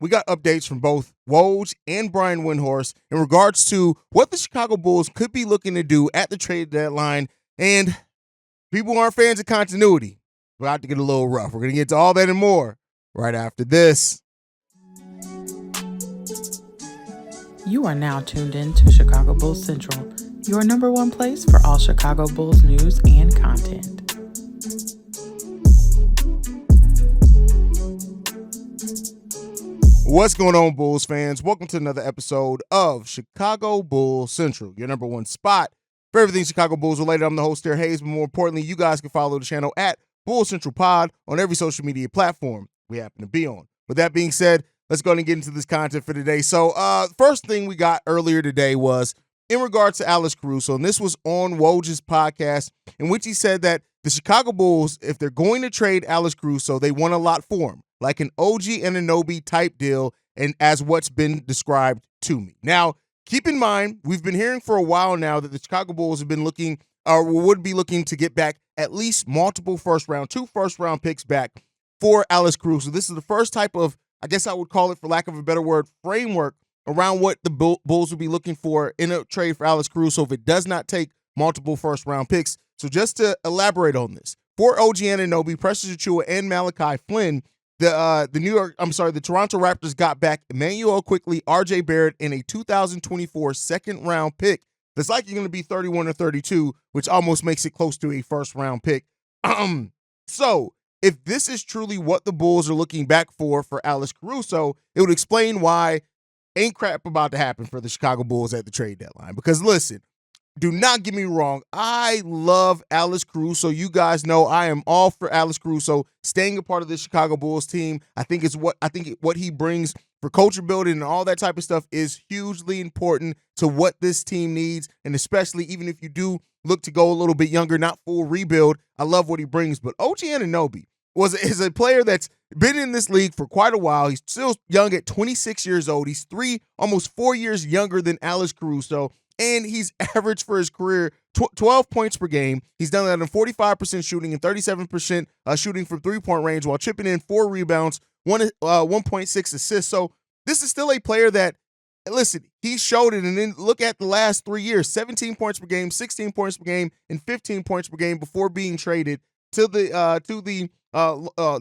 we got updates from both Woj and Brian Windhorst in regards to what the Chicago Bulls could be looking to do at the trade deadline. And people who aren't fans of continuity, we're about to get a little rough. We're going to get to all that and more right after this. You are now tuned in to Chicago Bulls Central, your number one place for all Chicago Bulls news and content. What's going on, Bulls fans? Welcome to another episode of Chicago Bulls Central, your number one spot for everything Chicago Bulls related. I'm the host there, Haize, but more importantly, you guys can follow the channel at Bulls Central Pod on every social media platform we happen to be on. With that being said, let's go ahead and get into this content for today. So, first thing we got earlier today was in regards to Alex Caruso, and this was on Woj's podcast, in which he said that the Chicago Bulls, if they're going to trade Alex Caruso, they want a lot for him, like an OG and Anunoby type deal, and as what's been described to me. Now, keep in mind, we've been hearing for a while now that the Chicago Bulls have been looking, or would be looking to get back at least multiple two first-round picks back for Alex Caruso. This is the first type of, I guess I would call it, for lack of a better word, framework around what the Bulls would be looking for in a trade for Alex Caruso if it does not take multiple first-round picks. So just to elaborate on this, for OG Anunoby, Precious Achiuwa, and Malachi Flynn, the Toronto Raptors got back Emmanuel Quickley, RJ Barrett, and a 2024 second-round pick that's likely going to be 31 or 32, which almost makes it close to a first-round pick. So if this is truly what the Bulls are looking back for Alex Caruso, it would explain why ain't crap about to happen for the Chicago Bulls at the trade deadline. Because listen, do not get me wrong, I love Alex Caruso. You guys know I am all for Alex Caruso staying a part of the Chicago Bulls team. I think what he brings for culture building and all that type of stuff is hugely important to what this team needs, and especially even if you do look to go a little bit younger, not full rebuild, I love what he brings. But OG Anunoby is a player that's been in this league for quite a while. He's still young at 26 years old. He's almost 4 years younger than Alex Caruso, and he's averaged for his career 12 points per game. He's done that on 45% shooting and 37% shooting from three-point range while chipping in 4 rebounds, 1.6 assists. So this is still a player that, listen, he showed it, and then look at the last 3 years, 17 points per game, 16 points per game, and 15 points per game before being traded to the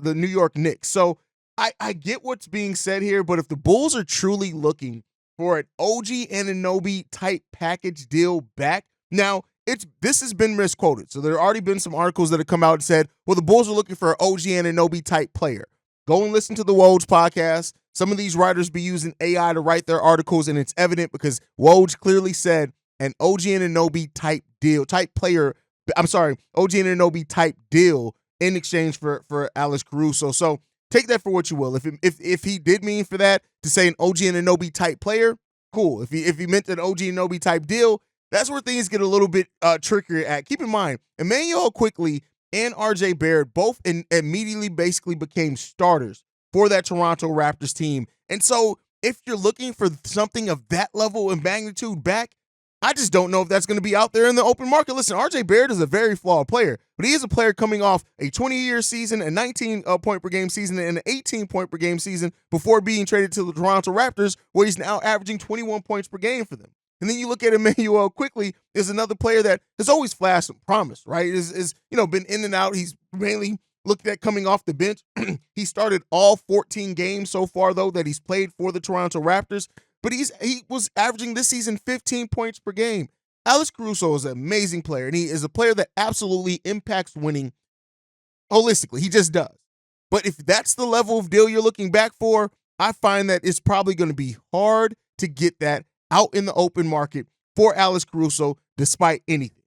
New York Knicks. So I get what's being said here, but if the Bulls are truly looking for an OG Anunoby type package deal back, now this has been misquoted. So there have already been some articles that have come out and said, well, the Bulls are looking for an OG Anunoby type player. Go and listen to the Woj podcast. Some of these writers be using AI to write their articles, and it's evident because Woj clearly said an OG Anunoby type deal in exchange for Alex Caruso. So take that for what you will. If he did mean for that to say an OG Anunoby type player, cool. If he meant an OG Anunoby type deal, that's where things get a little bit trickier at. Keep in mind, Emmanuel Quickley and RJ Barrett both immediately basically became starters for that Toronto Raptors team. And so if you're looking for something of that level and magnitude back, I just don't know if that's going to be out there in the open market. Listen, RJ Barrett is a very flawed player, but he is a player coming off a 20-year season, a 19-point-per-game season, and an 18-point-per-game season before being traded to the Toronto Raptors, where he's now averaging 21 points per game for them. And then you look at Emmanuel Quickley, is another player that has always flashed some promise, right? Is been in and out. He's mainly looked at coming off the bench. He started all 14 games so far, though, that he's played for the Toronto Raptors. But he was averaging this season 15 points per game. Alex Caruso is an amazing player, and he is a player that absolutely impacts winning holistically. He just does. But if that's the level of deal you're looking back for, I find that it's probably going to be hard to get that out in the open market for Alex Caruso despite anything.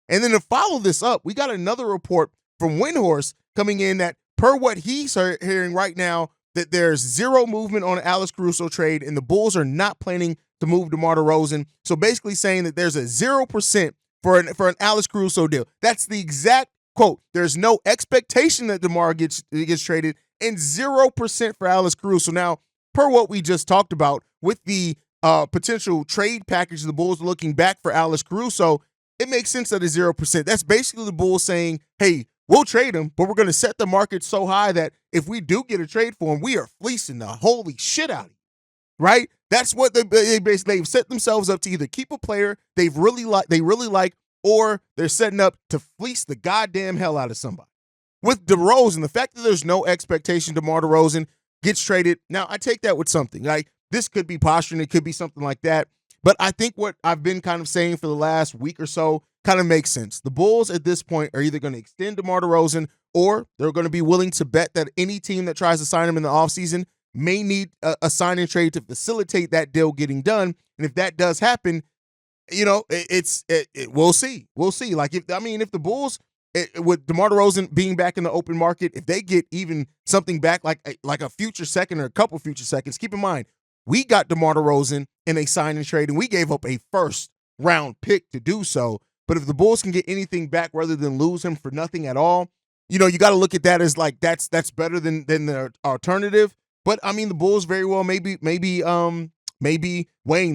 And then to follow this up, we got another report from Windhorst coming in that per what he's hearing right now, that there's zero movement on an Alex Caruso trade, and the Bulls are not planning to move DeMar DeRozan. So basically saying that there's a 0% for an Alex Caruso deal. That's the exact quote. There's no expectation that DeMar gets traded, and 0% for Alex Caruso. Now, per what we just talked about with the potential trade package the Bulls are looking back for Alex Caruso, it makes sense that it's 0%. That's basically the Bulls saying, hey, we'll trade him, but we're going to set the market so high that if we do get a trade for him, we are fleecing the holy shit out of you, right? That's what they've set themselves up to either keep a player they really like, or they're setting up to fleece the goddamn hell out of somebody. With DeRozan, the fact that there's no expectation DeMar DeRozan gets traded, now I take that with something. Like, this could be posturing, it could be something like that. But I think what I've been kind of saying for the last week or so kind of makes sense. The Bulls at this point are either going to extend DeMar DeRozan, or they're going to be willing to bet that any team that tries to sign him in the offseason may need a sign and trade to facilitate that deal getting done. And if that does happen, we'll see. We'll see. Like, if the Bulls, with DeMar DeRozan being back in the open market, if they get even something back like a future second or a couple future seconds, keep in mind, we got DeMar DeRozan in a sign and trade, and we gave up a first-round pick to do so. But if the Bulls can get anything back rather than lose him for nothing at all, you got to look at that as like that's better than the alternative. But I mean, the Bulls very well maybe weighing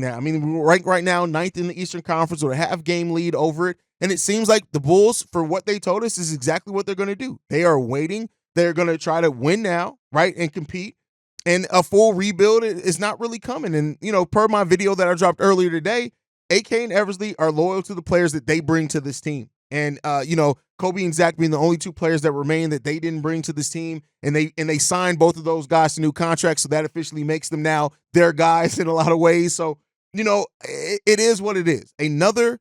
that. I mean, we're ranked right now 9th in the Eastern Conference with a half-game lead over it. And it seems like the Bulls, for what they told us, is exactly what they're going to do. They are waiting. They're going to try to win now, right, and compete. And a full rebuild is not really coming. And, per my video that I dropped earlier today, AK and Eversley are loyal to the players that they bring to this team. And, Kobe and Zach being the only two players that remain that they didn't bring to this team. And they signed both of those guys to new contracts. So that officially makes them now their guys in a lot of ways. So, it is what it is. Another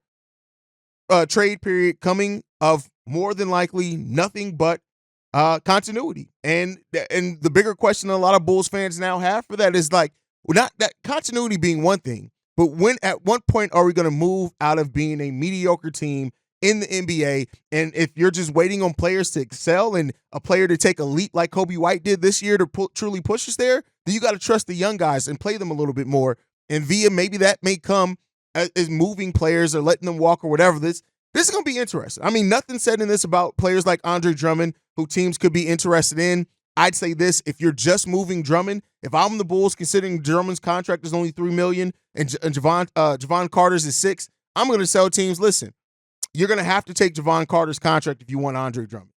trade period coming of more than likely nothing but continuity. And the bigger question a lot of Bulls fans now have for that is like, not that continuity being one thing, but at what point are we going to move out of being a mediocre team in the NBA? And if you're just waiting on players to excel and a player to take a leap like Kobe White did this year to truly push us there, then you got to trust the young guys and play them a little bit more. And maybe that may come as moving players or letting them walk or whatever. This is going to be interesting. I mean, nothing said in this about players like Andre Drummond, who teams could be interested in. I'd say this: if you're just moving Drummond, if I'm the Bulls, considering Drummond's contract is only $3 million and Javon Carter's is $6 million, I'm going to tell teams, listen, you're going to have to take Javon Carter's contract if you want Andre Drummond.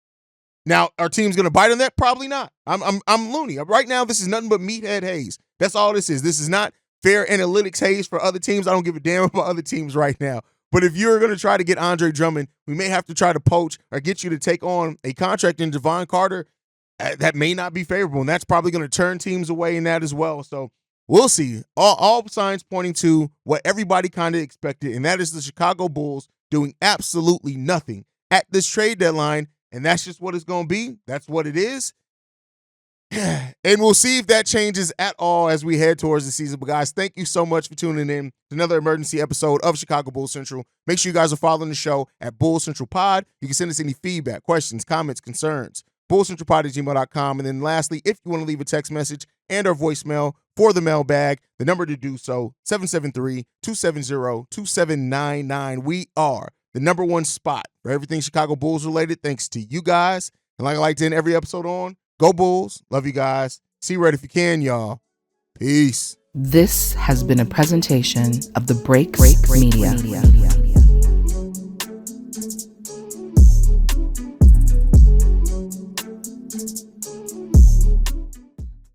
Now, are teams going to bite on that? Probably not. I'm loony. Right now, this is nothing but meathead Haize. That's all this is. This is not fair analytics Haize for other teams. I don't give a damn about other teams right now. But if you're going to try to get Andre Drummond, we may have to try to poach or get you to take on a contract in Javon Carter. That may not be favorable, and that's probably going to turn teams away in that as well. So we'll see. All signs pointing to what everybody kind of expected, and that is the Chicago Bulls doing absolutely nothing at this trade deadline, and that's just what it's going to be. That's what it is. And we'll see if that changes at all as we head towards the season. But guys, thank you so much for tuning in to another emergency episode of Chicago Bulls Central. Make sure you guys are following the show at Bulls Central Pod. You can send us any feedback, questions, comments, concerns, bullscentralpod@gmail.com. And then lastly, if you want to leave a text message and or voicemail for the mailbag, the number to do so, 773-270-2799. We are the number one spot for everything Chicago Bulls related, thanks to you guys. And like I like to end every episode on, go Bulls. Love you guys. See you right if you can, y'all. Peace. This has been a presentation of the Break Media.